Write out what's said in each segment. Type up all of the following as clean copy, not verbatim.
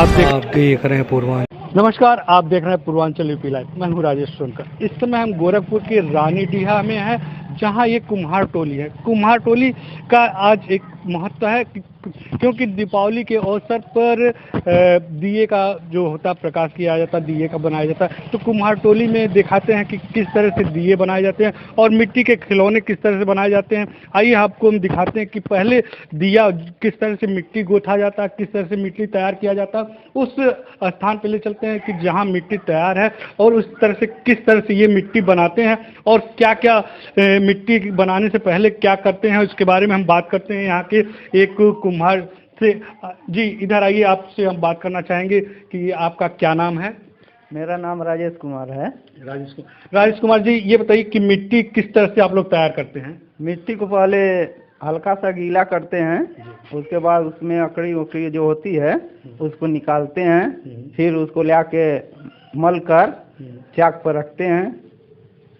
आप देख रहे हैं पूर्वांचल। नमस्कार, आप देख रहे हैं पूर्वांचल यूपी लाइव। मैं हूं राजेश सोनकर। इस समय हम गोरखपुर के रानीडीहा में हैं, जहां ये कुम्हार टोली है। कुम्हार टोली का आज एक महत्व है क्योंकि दीपावली के अवसर पर दिए का जो होता प्रकाश किया जाता, दिए का बनाया जाता है। तो कुम्हार टोली में दिखाते हैं कि किस तरह से दिए बनाए जाते हैं और मिट्टी के खिलौने किस तरह से बनाए जाते हैं। आइए आपको हम दिखाते हैं कि पहले दिया किस तरह से मिट्टी गोथा जाता है, किस तरह से मिट्टी तैयार किया जाता है। उस स्थान पे ले चलते हैं कि जहाँ मिट्टी तैयार है और उस तरह से किस तरह से ये मिट्टी बनाते हैं और क्या क्या मिट्टी बनाने से पहले क्या करते हैं, उसके बारे में हम बात करते हैं यहाँ के एक कुम्हार से। जी इधर आइए, आपसे हम बात करना चाहेंगे कि आपका क्या नाम है? मेरा नाम राजेश कुमार है। राजेश कुमार जी, ये बताइए कि मिट्टी किस तरह से आप लोग तैयार करते हैं? मिट्टी को पहले हल्का सा गीला करते हैं, उसके बाद उसमें अकड़ी उकड़ी जो होती है उसको निकालते हैं, फिर उसको ले आके मल कर चाक पर रखते हैं,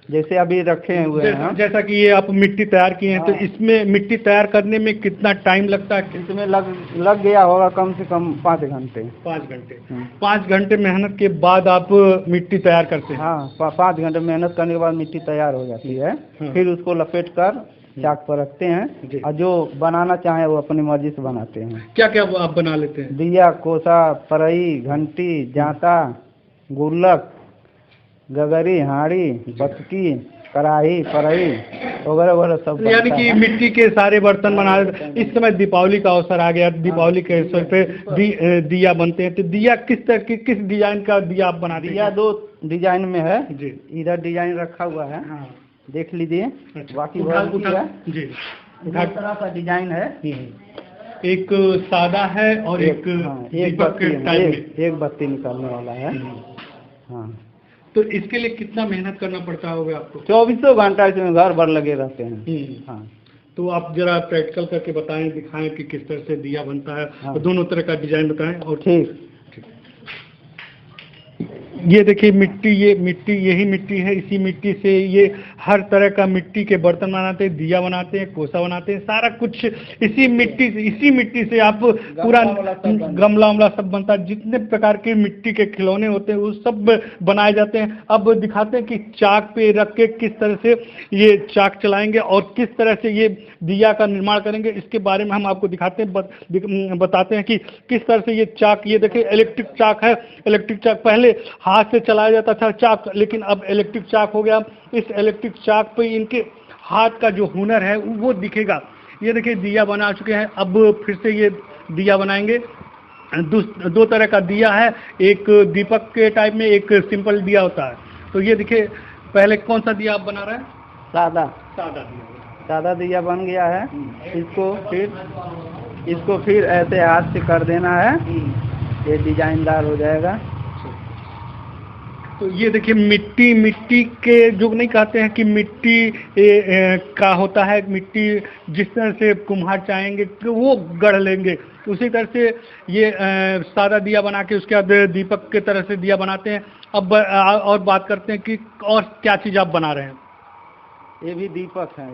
जैसे अभी रखे हुए हैं। जैसा कि ये आप मिट्टी तैयार किए हैं, तो इसमें मिट्टी तैयार करने में कितना टाइम लगता है? इसमें लग गया होगा कम से कम 5 घंटे। 5 घंटे 5 घंटे मेहनत के बाद आप मिट्टी तैयार करते हैं? हाँ, 5 घंटे मेहनत करने के बाद मिट्टी तैयार हो जाती है। फिर उसको लपेट कर चाक पर रखते हैं और जो बनाना चाहे वो अपनी मर्जी से बनाते हैं। क्या क्या आप बना लेते हैं? दिया, कोसा, परई, घंटी, जाता, गुल्लक, गगरी, हाड़ी, बचकी, कढ़ाई, परई वगैरह वगैरह सब। यानी कि मिट्टी के सारे बर्तन बना लेते हैं। इस समय दीपावली का अवसर आ गया, दीपावली के अवसर पे दिया बनते हैं। तो दिया किस तरह की, किस डिजाइन का दिया आप बनाते हैं? दिया 2 डिजाइन में है जी। इधर डिजाइन रखा हुआ है, देख लीजिए। बाकी जी उधर तरह का डिजाइन है। एक सादा है और एक दीपक के टाइप में एक बत्ती निकालने वाला है। हाँ, तो इसके लिए कितना मेहनत करना पड़ता होगा आपको? 24 घंटा इसमें घर भर लगे रहते हैं। हाँ, तो आप जरा प्रैक्टिकल करके बताएं, दिखाएं कि किस तरह से दिया बनता है। हाँ। तो दोनों तरह का डिजाइन बताएं। और ठीक। ये देखिए मिट्टी, ये मिट्टी, यही मिट्टी है। इसी मिट्टी से ये हर तरह का मिट्टी के बर्तन बनाते हैं, दिया बनाते हैं, कोसा बनाते हैं, सारा कुछ इसी मिट्टी से आप पूरा गमला उमला सब बनता है। जितने प्रकार के मिट्टी के खिलौने होते हैं वो सब बनाए जाते हैं। अब दिखाते हैं कि चाक पे रख के किस तरह से ये चाक चलाएंगे और किस तरह से ये दिया का निर्माण करेंगे। इसके बारे में हम आपको दिखाते हैं, बताते हैं कि किस तरह से ये चाक, ये देखिए इलेक्ट्रिक चाक है। इलेक्ट्रिक चाक पहले हाथ से चलाया जाता था चाक, लेकिन अब इलेक्ट्रिक चाक हो गया। इस इलेक्ट्रिक चाक पे इनके हाथ का जो हुनर है वो दिखेगा। ये देखिए दिया बना चुके हैं, अब फिर से ये दिया बनाएंगे। 2 तरह का दिया है, एक दीपक के टाइप में, एक सिंपल दिया होता है। तो ये देखिए, पहले कौन सा दिया आप बना रहे हैं? सादा दिया बन गया है। इसको फिर ऐसे हाथ से कर देना है, ये डिजाइनदार हो जाएगा। तो ये देखिए मिट्टी के जो नहीं कहते हैं कि मिट्टी का होता है, मिट्टी जिस तरह से कुम्हार चाहेंगे तो वो गढ़ लेंगे, उसी तरह से ये सादा दिया बना के उसके बाद दीपक के तरह से दिया बनाते हैं। अब और बात करते हैं कि और क्या चीज़ आप बना रहे हैं? ये भी दीपक है।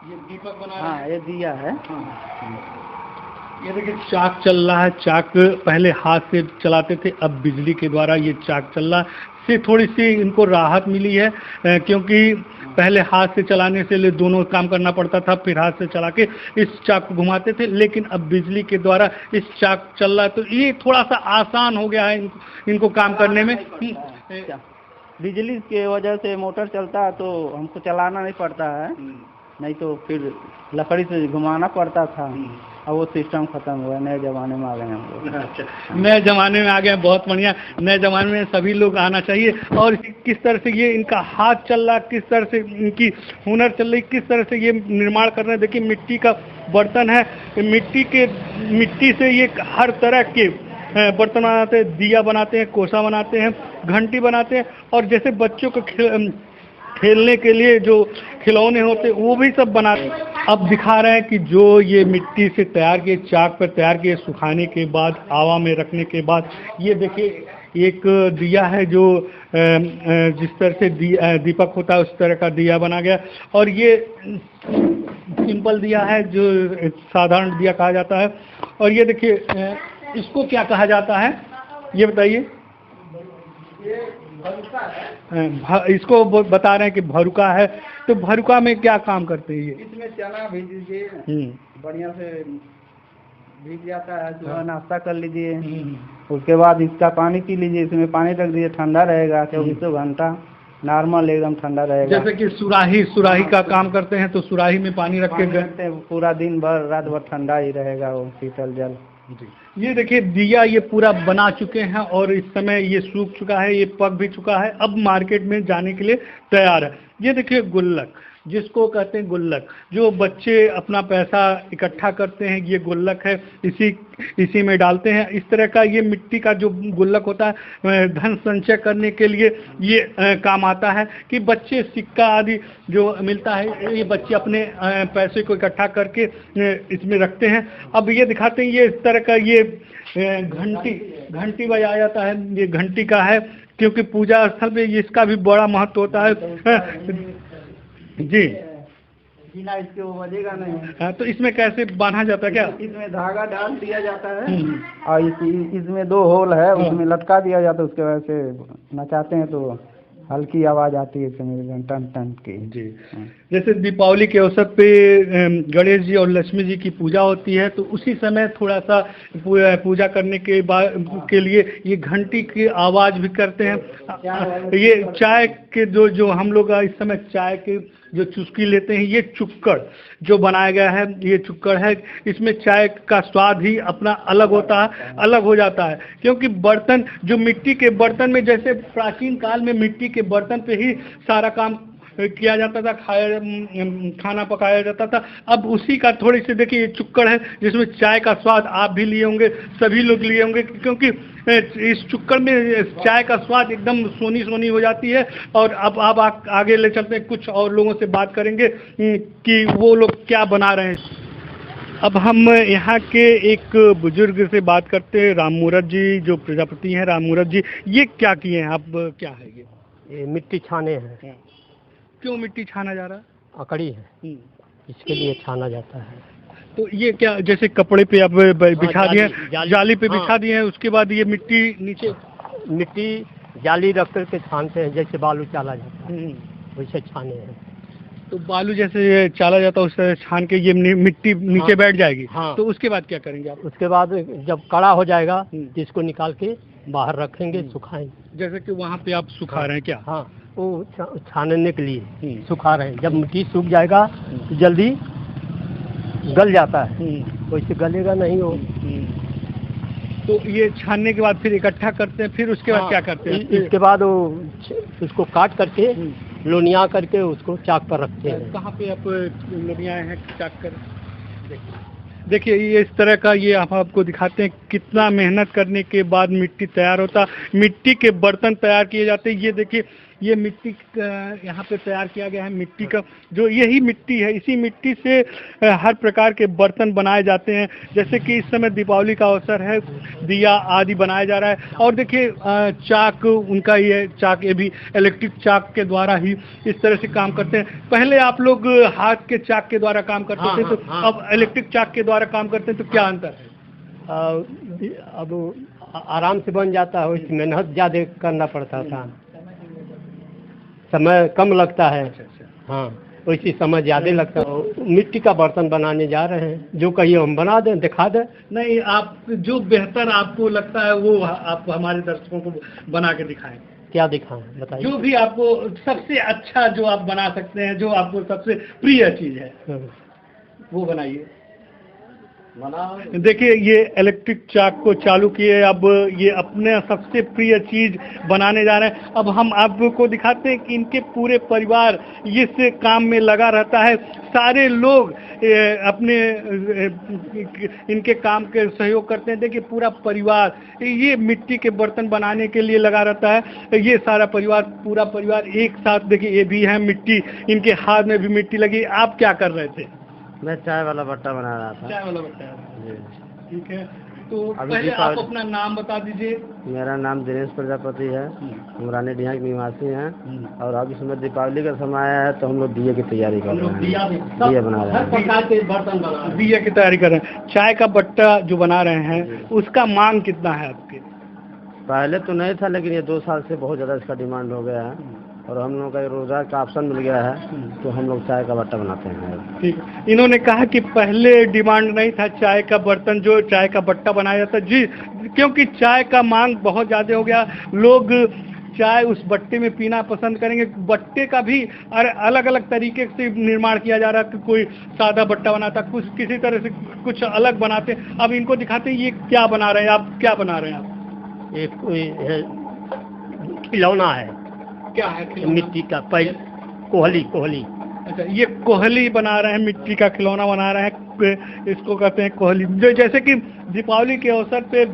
ये दीपक बना रहे हैं? हाँ, ये दिया है। ये देखिए चाक चल रहा है। चाक पहले हाथ से चलाते थे, अब बिजली के द्वारा ये चाक चल रहा है। से थोड़ी सी इनको राहत मिली है, क्योंकि पहले हाथ से चलाने से दोनों काम करना पड़ता था, फिर हाथ से चला के इस चाक को घुमाते थे, लेकिन अब बिजली के द्वारा इस चाक चल रहा है। तो ये थोड़ा सा आसान हो गया है इनको काम करने में। बिजली के वजह से मोटर चलता है तो हमको चलाना नहीं पड़ता है, नहीं तो फिर लकड़ी से घुमाना पड़ता था। अब वो सिस्टम खत्म हुआ, नए ज़माने में आ गए हम लोग। अच्छा, नए ज़माने में आ गए, बहुत बढ़िया। नए ज़माने में सभी लोग आना चाहिए। और किस तरह से ये इनका हाथ चल रहा है, किस तरह से इनकी हुनर चल रही, किस तरह से ये निर्माण कर रहे हैं। देखिए मिट्टी का बर्तन है, मिट्टी से ये हर तरह के बर्तन बनाते हैं, दिया बनाते हैं, कोसा बनाते हैं, घंटी बनाते हैं, और जैसे बच्चों को खेलने के लिए जो खिलौने होते हैं वो भी सब बनाते हैं। अब दिखा रहे हैं कि जो ये मिट्टी से तैयार किए, चाक पर तैयार किए, सुखाने के बाद हवा में रखने के बाद, ये देखिए एक दिया है जो जिस तरह से दीपक होता है उस तरह का दिया बना गया। और ये सिंपल दिया है जो साधारण दिया कहा जाता है। और ये देखिए इसको क्या कहा जाता है ये बताइए। इसको बता रहे हैं कि भरुका है। तो भरुका में क्या काम करते हैं ये? इसमें चना भीज दीजिए, बढ़िया से भीग जाता है, सुबह नाश्ता कर लीजिए, उसके बाद इसका पानी पी लीजिए, इसमें पानी रख दीजिए, ठंडा रहेगा 24 घंटा, नॉर्मल एकदम ठंडा रहेगा। जैसे कि सुराही का काम करते हैं तो सुराही में पानी रख के रखते हैं, पूरा दिन भर रात भर ठंडा ही रहेगा वो शीतल जल। ये देखिए दिया ये पूरा बना चुके हैं और इस समय ये सूख चुका है, ये पक भी चुका है, अब मार्केट में जाने के लिए तैयार है। ये देखिए गुल्लक, जिसको कहते हैं गुल्लक, जो बच्चे अपना पैसा इकट्ठा करते हैं, ये गुल्लक है, इसी में डालते हैं। इस तरह का ये मिट्टी का जो गुल्लक होता है धन संचय करने के लिए ये काम आता है कि बच्चे सिक्का आदि जो मिलता है ये बच्चे अपने पैसे को इकट्ठा करके इसमें रखते हैं। अब ये दिखाते हैं ये इस तरह का ये घंटी बजाया जाता है, ये घंटी का है क्योंकि पूजा स्थल पे इसका भी बड़ा महत्व होता है जी। बिना इसके वो बजेगा नहीं। तो इसमें कैसे बांधा जाता है क्या? इसमें धागा डाल दिया जाता है और इसमें 2 होल है, उसमें लटका दिया जाता है, उसके वजह से नचाते हैं तो हल्की आवाज़ आती है इसमें टन टन की जी। जैसे दीपावली के अवसर पे गणेश जी और लक्ष्मी जी की पूजा होती है तो उसी समय थोड़ा सा पूजा करने के बाद के लिए ये घंटी की आवाज़ भी करते हैं। ये चाय के जो हम लोग इस समय चाय के जो चुस्की लेते हैं, ये चुक्कड़ जो बनाया गया है ये चुक्कड़ है। इसमें चाय का स्वाद ही अपना अलग होता है, अलग हो जाता है क्योंकि बर्तन जो मिट्टी के बर्तन में, जैसे प्राचीन काल में मिट्टी के बर्तन पे ही सारा काम किया जाता था, खाना पकाया जाता था। अब उसी का थोड़ी सी देखिए ये चुक्कड़ है जिसमें चाय का स्वाद आप भी लिए होंगे, सभी लोग लिए होंगे क्योंकि इस चुक्कड़ में चाय का स्वाद एकदम सोनी सोनी हो जाती है। और अब आगे ले चलते हैं, कुछ और लोगों से बात करेंगे कि वो लोग क्या बना रहे हैं। अब हम यहाँ के एक बुजुर्ग से बात करते हैं, राम मूरत जी जो प्रजापति हैं। राम मूरत जी, ये क्या किए हैं आप? क्या है ये मिट्टी छाने हैं। क्यों मिट्टी छाना जा रहा है? अकड़ी है, इसके लिए छाना जाता है। तो ये क्या जैसे कपड़े पे आप बिछा दिए, जाली पे बिछा दिए हैं, उसके बाद ये मिट्टी नीचे मिट्टी जाली रख कर के छानते हैं, जैसे बालू चाला जाता है वैसे छाने हैं। तो बालू जैसे चाला जाता है उससे छान के ये मिट्टी नीचे बैठ जाएगी। हाँ। तो उसके बाद क्या करेंगे आप? उसके बाद जब कड़ा हो जाएगा इसको निकाल के बाहर रखेंगे, सुखाएंगे। जैसे कि वहाँ पे आप सुखा रहे हैं क्या? हाँ, वो छानने के लिए सुखा रहे हैं। जब मिट्टी सूख जाएगा तो जल्दी गल जाता है, वैसे गलेगा नहीं वो। तो ये छानने के बाद फिर इकट्ठा करते हैं, फिर उसके बाद क्या करते हैं? इसके बाद वो उसको काट करके लोनिया करके उसको चाक पर रखते हैं। कहाँ पे आप लोनिया हैं चाक कर? देखिए ये इस तरह का ये हम आपको दिखाते हैं कितना मेहनत करने के बाद मिट्टी तैयार होता, मिट्टी के बर्तन तैयार किए जाते हैं। ये देखिए ये मिट्टी यहाँ पे तैयार किया गया है, मिट्टी का जो यही मिट्टी है, इसी मिट्टी से हर प्रकार के बर्तन बनाए जाते हैं। जैसे कि इस समय दीपावली का अवसर है, दिया आदि बनाया जा रहा है। और देखिए चाक, उनका ये चाक ये भी इलेक्ट्रिक चाक के द्वारा ही इस तरह से काम करते हैं। पहले आप लोग हाथ के चाक के द्वारा काम करते थे, तो अब इलेक्ट्रिक चाक के द्वारा काम करते हैं, तो क्या अंतर है? अब आराम से बन जाता है, उसमें मेहनत ज़्यादा करना पड़ता था, समय कम लगता है। हाँ, वैसे समय ज़्यादा लगता है। मिट्टी का बर्तन बनाने जा रहे हैं, जो कहिए हम बना दें, दिखा दें। नहीं, आप जो बेहतर आपको लगता है वो आप हमारे दर्शकों को बना के दिखाएं। क्या दिखाएं बताइए? जो भी आपको सबसे अच्छा जो आप बना सकते हैं, जो आपको सबसे प्रिय चीज़ है वो बनाइए। देखिए ये इलेक्ट्रिक चाक को चालू किए, अब ये अपने सबसे प्रिय चीज़ बनाने जा रहे हैं। अब हम आपको दिखाते हैं कि इनके पूरे परिवार इस काम में लगा रहता है। सारे लोग अपने इनके काम के सहयोग करते हैं। देखिए पूरा परिवार ये मिट्टी के बर्तन बनाने के लिए लगा रहता है। ये सारा परिवार, पूरा परिवार एक साथ, देखिए ये भी है मिट्टी, इनके हाथ में भी मिट्टी लगी। आप क्या कर रहे थे? मैं चाय वाला बट्टा बना रहा था। चाय वाला बट्टा, ठीक है। तो अभी पहले आप दीपावली- अपना नाम बता दीजिए। मेरा नाम दिनेश प्रजापति है, हम रानी डिहा के निवासी हैं। और अब इसमें दीपावली का समय आया है तो हम लोग दिए की तैयारी कर रहे हैं। दिया बना रहे हैं। प्रकार के बर्तन बना दिए की तैयारी कर रहे हैं। चाय का बट्टा जो बना रहे हैं उसका मांग कितना है आपके? पहले तो नहीं था, लेकिन ये 2 साल से बहुत ज़्यादा इसका डिमांड हो गया है और हम लोगों का रोज़गार का ऑप्शन मिल गया है तो हम लोग चाय का बट्टा बनाते हैं। ठीक। इन्होंने कहा कि पहले डिमांड नहीं था चाय का बर्तन, जो चाय का बट्टा बनाया जाता जी, क्योंकि चाय का मांग बहुत ज़्यादा हो गया। लोग चाय उस बट्टे में पीना पसंद करेंगे। बट्टे का भी अलग अलग तरीके से निर्माण किया जा रहा है कि कोई सादा बट्टा बनाता, कुछ किसी तरह से कुछ अलग बनाते। अब इनको दिखाते हैं ये क्या बना रहे हैं आप, क्या बना रहे हैं आप? एक कोई है, खिलौना है, क्या है खिलौना? मिट्टी का कोहली। अच्छा, ये कोहली बना रहे हैं, मिट्टी का खिलौना बना रहे हैं, इसको कहते हैं कोहली। जो जैसे कि दीपावली के अवसर पे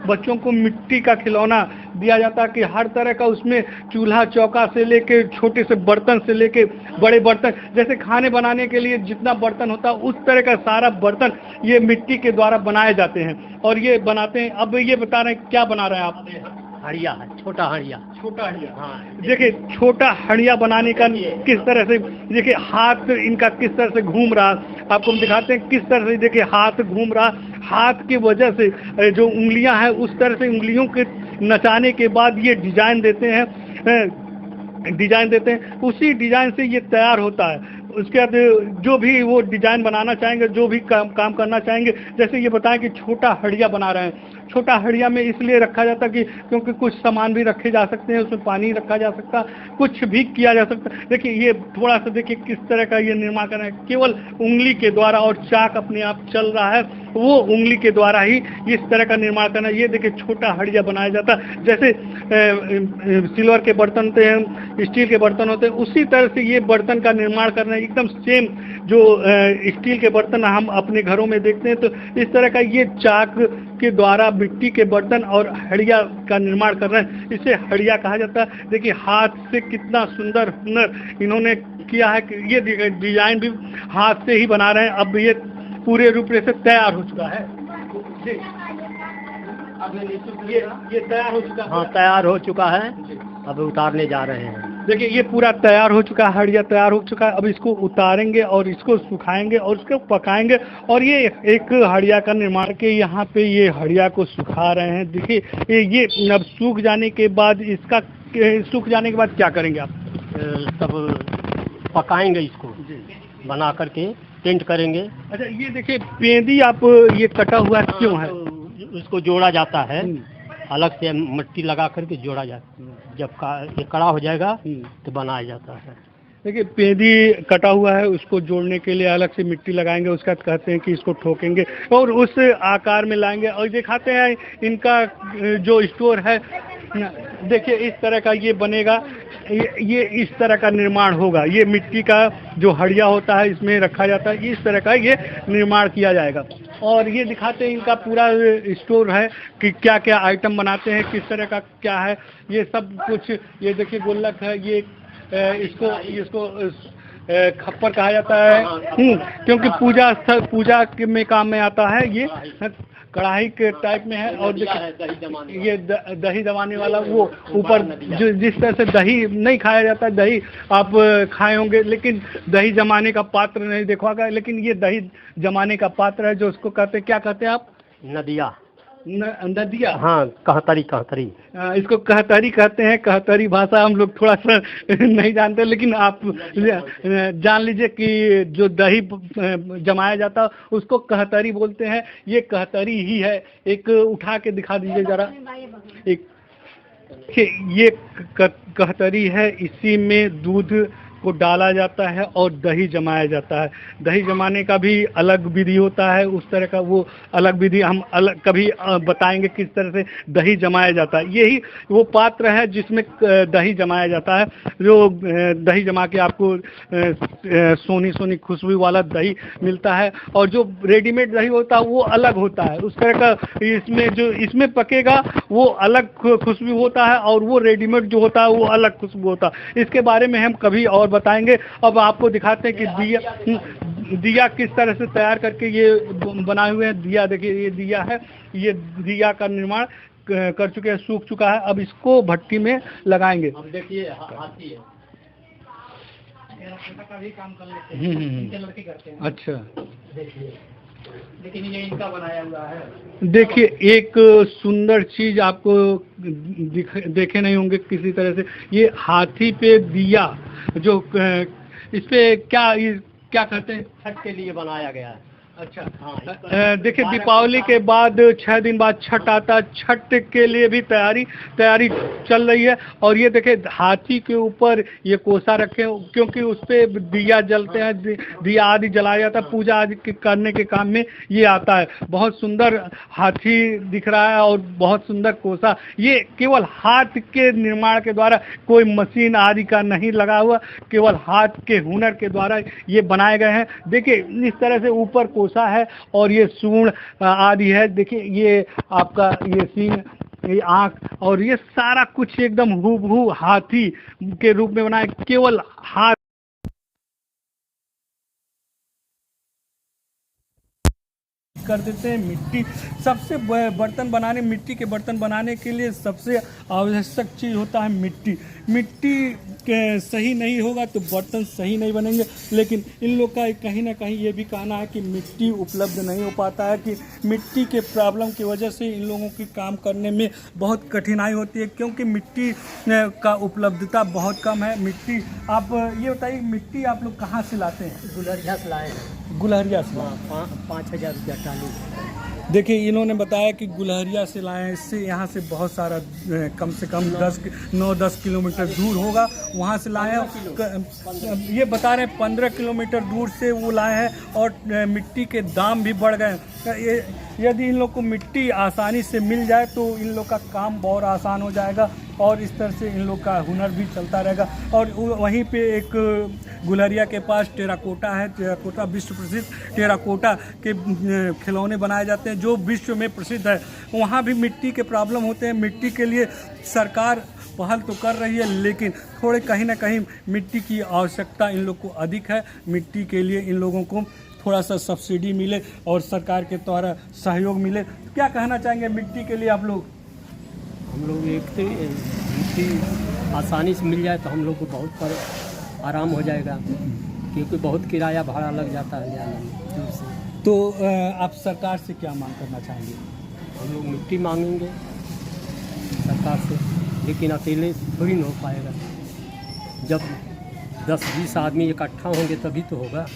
बच्चों को मिट्टी का खिलौना दिया जाता है कि हर तरह का उसमें चूल्हा चौका से लेके छोटे से बर्तन से लेके बड़े बर्तन, जैसे खाने बनाने के लिए जितना बर्तन होता है उस तरह का सारा बर्तन ये मिट्टी के द्वारा बनाए जाते हैं और ये बनाते हैं। अब ये बता रहे हैं क्या बना रहे हैं आप? हड़िया है, छोटा हड़िया। छोटा हड़िया। हाँ, देखिए छोटा हड़िया बनाने का किस तरह से, देखिए हाथ इनका किस तरह से घूम रहा, आपको हम दिखाते हैं किस तरह से। देखिए हाथ घूम रहा, हाथ की वजह से जो उंगलियां हैं उस तरह से उंगलियों के नचाने के बाद ये डिजाइन देते हैं, उसी डिजाइन से ये तैयार होता है। उसके बाद जो भी वो डिजाइन बनाना चाहेंगे, जो भी काम करना चाहेंगे, जैसे ये बताएं कि छोटा हड़िया बना रहे हैं। छोटा हड़िया में इसलिए रखा जाता कि क्योंकि कुछ सामान भी रखे जा सकते हैं, उसमें पानी रखा जा सकता, कुछ भी किया जा सकता। देखिए ये थोड़ा सा देखिए किस तरह का ये निर्माण कर रहे हैं, केवल उंगली के द्वारा, और चाक अपने आप चल रहा है वो उंगली के द्वारा ही इस तरह का निर्माण करना। ये देखिए छोटा हड़िया बनाया जाता है, जैसे सिल्वर के बर्तन होते हैं, स्टील के बर्तन होते हैं, उसी तरह से ये बर्तन का निर्माण करना है, एकदम सेम जो स्टील के बर्तन हम अपने घरों में देखते हैं। तो इस तरह का ये चाक के द्वारा मिट्टी के बर्तन और हड़िया का निर्माण कर रहे हैं, इसे हड़िया कहा जाता है। देखिए हाथ से कितना सुंदर हुनर इन्होंने किया है कि ये डिजाइन भी हाथ से ही बना रहे हैं। अब ये पूरे रूप से तैयार हो चुका है जी। अब ये तैयार हो चुका है। हाँ, तैयार हो चुका है, अब उतारने जा रहे हैं। देखिए ये पूरा तैयार हो चुका है, हड़िया तैयार हो चुका है। अब इसको उतारेंगे और इसको सुखाएंगे और उसको पकाएंगे और ये एक हड़िया का निर्माण के यहाँ पे ये हड़िया को सुखा रहे हैं। देखिए ये अब सूख जाने के बाद इसका, सूख जाने के बाद क्या करेंगे आप? तब पकाएंगे, इसको बना करके पेंट करेंगे। अच्छा ये देखिए पेंदी आप ये कटा हुआ क्यों है? उसको जोड़ा जाता है, अलग से मिट्टी लगा करके जोड़ा जाता है। जब ये कड़ा हो जाएगा तो बनाया जाता है। देखिए पेंदी कटा हुआ है, उसको जोड़ने के लिए अलग से मिट्टी लगाएंगे, उसका कहते हैं कि इसको ठोकेंगे और उस आकार में लाएंगे और दिखाते हैं इनका जो स्टोर है। देखिए इस तरह का ये बनेगा, ये इस तरह का निर्माण होगा। ये मिट्टी का जो हड़िया होता है इसमें रखा जाता है, इस तरह का ये निर्माण किया जाएगा। और ये दिखाते हैं इनका पूरा स्टोर है कि क्या क्या आइटम बनाते हैं, किस तरह का क्या है ये सब कुछ। ये देखिए गुल्लक है, ये इसको खप्पर कहा जाता है, क्योंकि पूजा में काम में आता है। ये कढ़ाई के टाइप में है और ये दही जमाने वाला, वो ऊपर जिस तरह से दही नहीं खाया जाता है, दही आप खाए होंगे लेकिन दही जमाने का पात्र नहीं देखा होगा, लेकिन ये दही जमाने का पात्र है जो उसको कहते हैं, क्या कहते हैं आप? नदिया। नदिया। हाँ, कहतरी। इसको कहतरी कहते हैं। कहतरी भाषा हम लोग थोड़ा सा नहीं जानते, लेकिन आप जान लीजिए कि जो दही जमाया जाता है उसको कहतरी बोलते हैं। ये कहतरी ही है। एक उठा के दिखा दीजिए जरा, एक ये कहतरी है। इसी में दूध को डाला जाता है और दही जमाया जाता है। दही जमाने का भी अलग विधि होता है, उस तरह का वो अलग विधि हम अलग कभी बताएंगे किस तरह से दही जमाया जाता है। यही वो पात्र है जिसमें दही जमाया जाता है, जो दही जमा के आपको सोनी सोनी खुशबू वाला दही मिलता है। और जो रेडीमेड दही होता है वो अलग होता है, उस तरह का इसमें जो इसमें पकेगा वो अलग खुशबू होता है और वो रेडीमेड जो होता है वो अलग खुशबू होता है। इसके बारे में हम कभी और बताएंगे। अब आपको दिखाते हैं कि दिया किस तरह से तैयार करके ये बनाए हुए हैं। दिया देखिए, ये दिया है, ये दिया का निर्माण कर चुके हैं, सूख चुका है। अब इसको भट्टी में लगाएंगे। अब देखिए हाथी है, का भी काम कर लेते हैं, इनके लड़के करते हैं। अच्छा, देखिए, लेकिन ये इनका बनाया हुआ है। देखिए एक सुंदर चीज आपको देखे नहीं होंगे किसी तरह से, ये हाथी पे दिया जो इस पे क्या कहते हैं, छठ के लिए बनाया गया है। अच्छा हाँ, देखिए दीपावली के बाद 6 दिन बाद छठ आता है, छठ के लिए भी तैयारी चल रही है। और ये देखिए हाथी के ऊपर ये कोसा रखे हैं, क्योंकि उस पे दिया जलते हैं, दिया आदि जलाया जाता है, पूजा आदि करने के काम में ये आता है। बहुत सुंदर हाथी दिख रहा है और बहुत सुंदर कोसा, ये केवल हाथ के निर्माण के द्वारा, कोई मशीन आदि का नहीं लगा हुआ, केवल हाथ के हुनर के द्वारा ये बनाए गए हैं। देखिए इस तरह से ऊपर कोसा है और ये सूंड आदि है। देखिए ये आपका ये सींग, ये आँख, और ये सारा कुछ एकदम हूबहू हाथी के रूप में बना है। केवल हाथ कर देते हैं। मिट्टी सबसे बर्तन बनाने, मिट्टी के बर्तन बनाने के लिए सबसे आवश्यक चीज़ होता है मिट्टी। मिट्टी के सही नहीं होगा तो बर्तन सही नहीं बनेंगे। लेकिन इन लोग का कहीं ना कहीं ये भी कहना है कि मिट्टी उपलब्ध नहीं हो पाता है, कि मिट्टी के प्रॉब्लम की वजह से इन लोगों की काम करने में बहुत कठिनाई होती है, क्योंकि मिट्टी का उपलब्धता बहुत कम है। मिट्टी आप ये बताइए, मिट्टी आप लोग कहाँ से लाते हैं? गुलरिया से लाए हैं। गुलहरिया से। 5,000 रुपया टाली। देखिए इन्होंने बताया कि गुलहरिया से लाए हैं। इससे यहाँ से बहुत सारा कम से कम 9-10 किलोमीटर दूर होगा, वहाँ से लाए हैं। ये बता रहे हैं 15 किलोमीटर दूर से वो लाए हैं। और मिट्टी के दाम भी बढ़ गए हैं। यदि इन लोग को मिट्टी आसानी से मिल जाए तो इन लोग का काम बहुत आसान हो जाएगा, और इस तरह से इन लोग का हुनर भी चलता रहेगा। और वहीं पे एक गुलहरिया के पास टेराकोटा है। टेराकोटा विश्व प्रसिद्ध टेराकोटा के खिलौने बनाए जाते हैं जो विश्व में प्रसिद्ध है। वहाँ भी मिट्टी के प्रॉब्लम होते हैं। मिट्टी के लिए सरकार पहल तो कर रही है, लेकिन थोड़े कहीं ना कहीं मिट्टी की आवश्यकता इन लोग को अधिक है। मिट्टी के लिए इन लोगों को थोड़ा सा सब्सिडी मिले और सरकार के द्वारा सहयोग मिले। तो क्या कहना चाहेंगे मिट्टी के लिए आप लोग? हम लोग एक तो मिट्टी आसानी से मिल जाए तो हम लोग को बहुत आराम हो जाएगा, क्योंकि बहुत किराया भाड़ा लग जाता है जाने में दूर से। तो आप सरकार से क्या मांग करना चाहेंगे? हम लोग मिट्टी मांगेंगे सरकार से, लेकिन अकेले थोड़ी ना हो पाएगा। जब 10-20 आदमी इकट्ठा होंगे तभी तो होगा।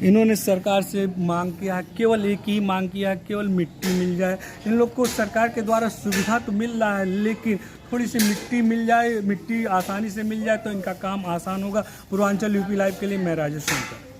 इन्होंने सरकार से मांग किया है, केवल एक ही मांग किया है, केवल मिट्टी मिल जाए। इन लोग को सरकार के द्वारा सुविधा तो मिल रहा है, लेकिन थोड़ी सी मिट्टी मिल जाए, मिट्टी आसानी से मिल जाए तो इनका काम आसान होगा। पूर्वांचल यूपी लाइव के लिए मैं राजेश शंकर।